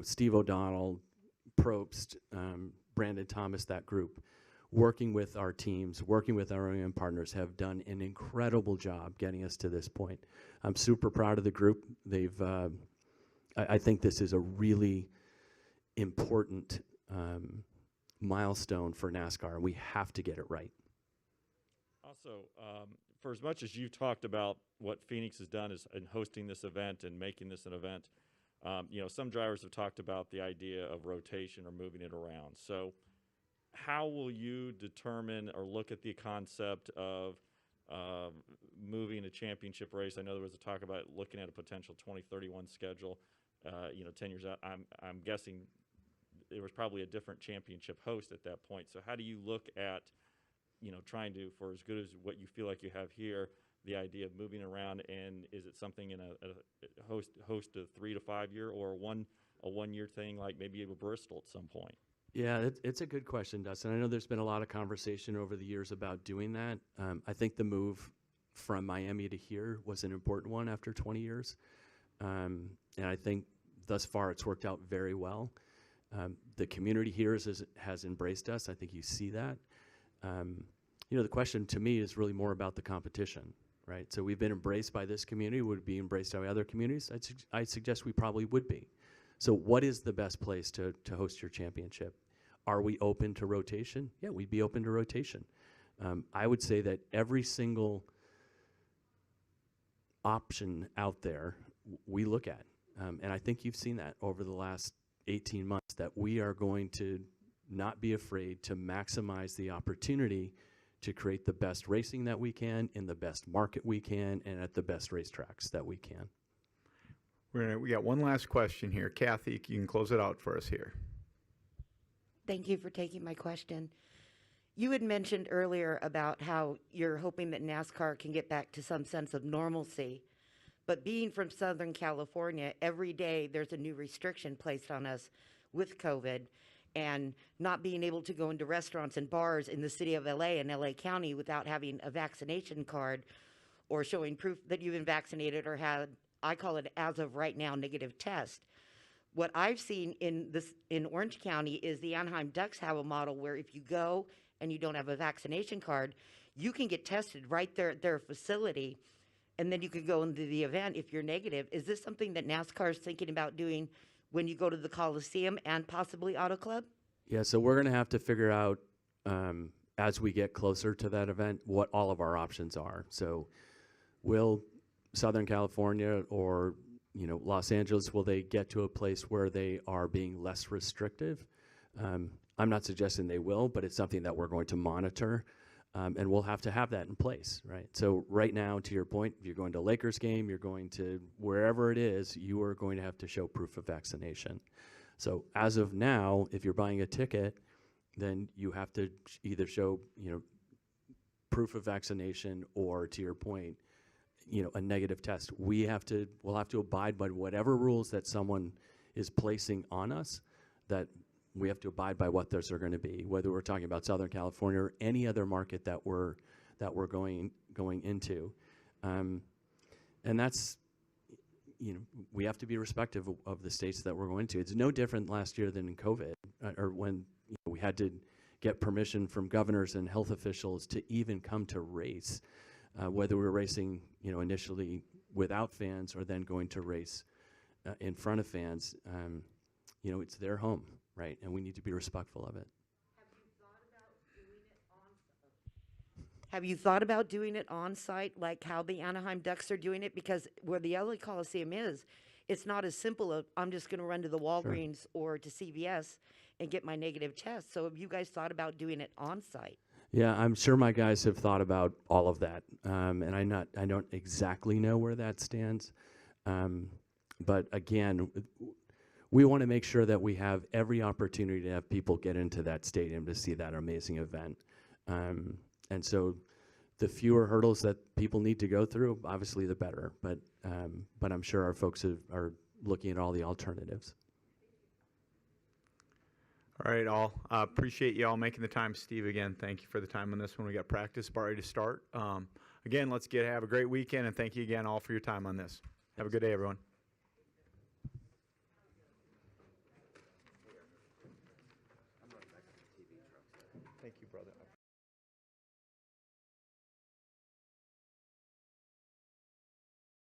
Steve O'Donnell, Probst, Brandon Thomas, that group, working with our teams, working with our OEM partners, have done an incredible job getting us to this point. I'm super proud of the group. I think this is a really important milestone for NASCAR, and we have to get it right. Also, for as much as you've talked about what Phoenix has done in hosting this event and making this an event, some drivers have talked about the idea of rotation or moving it around. So how will you determine or look at the concept of moving a championship race? I know there was a talk about looking at a potential 2031 schedule, 10 years out. I'm guessing there was probably a different championship host at that point. So how do you look at, trying to, for as good as what you feel like you have here, the idea of moving around, and is it something in a host a 3 to 5 year or a 1 year thing, like maybe a Bristol at some point? Yeah, it's a good question, Dustin. I know there's been a lot of conversation over the years about doing that. I think the move from Miami to here was an important one after 20 years. And I think thus far it's worked out very well. The community here has embraced us. I think you see that. The question to me is really more about the competition, right? So we've been embraced by this community. Would it be embraced by other communities? I suggest we probably would be. So what is the best place to host your championship? Are we open to rotation? Yeah, we'd be open to rotation. I would say that every single option out there we look at, and I think you've seen that over the last 18 months, that we are going to not be afraid to maximize the opportunity to create the best racing that we can in the best market we can and at the best racetracks that we can. We got one last question here. Kathy, you can close it out for us here. Thank you for taking my question. You had mentioned earlier about how you're hoping that NASCAR can get back to some sense of normalcy. But being from Southern California, every day there's a new restriction placed on us with COVID, and not being able to go into restaurants and bars in the city of LA and LA County without having a vaccination card or showing proof that you've been vaccinated or had, I call it as of right now, negative test. What I've seen in Orange County is the Anaheim Ducks have a model where if you go and you don't have a vaccination card, you can get tested right there at their facility, and then you could go into the event if you're negative. Is this something that NASCAR is thinking about doing when you go to the Coliseum and possibly Auto Club? Yeah, so we're going to have to figure out as we get closer to that event what all of our options are. So will Southern California or Los Angeles, will they get to a place where they are being less restrictive? I'm not suggesting they will, but it's something that we're going to monitor, and we'll have to have that in place, right? So right now, to your point, if you're going to a Lakers game, you're going to wherever it is, you are going to have to show proof of vaccination. So as of now, if you're buying a ticket, then you have to either show, proof of vaccination or, to your point, a negative test. We'll have to abide by whatever rules that someone is placing on us, that we have to abide by what those are going to be, whether we're talking about Southern California or any other market that we're going into. And that's, we have to be respectful of the states that we're going to. It's no different last year than in COVID, or when we had to get permission from governors and health officials to even come to race. Whether we're racing, initially without fans or then going to race in front of fans, it's their home, right? And we need to be respectful of it. Have you thought about doing it on site, like how the Anaheim Ducks are doing it? Because where the LA Coliseum is, it's not as simple as I'm just going to run to the Walgreens or to CVS and get my negative test. So have you guys thought about doing it on site? Yeah, I'm sure my guys have thought about all of that, and I don't exactly know where that stands. But again, we want to make sure that we have every opportunity to have people get into that stadium to see that amazing event. And so the fewer hurdles that people need to go through, obviously the better. But I'm sure our folks are looking at all the alternatives. All right, all. Appreciate you all making the time. Steve, again, thank you for the time on this one. We got practice about ready to start. Again, have a great weekend, and thank you again all for your time on this. Have a good day, everyone.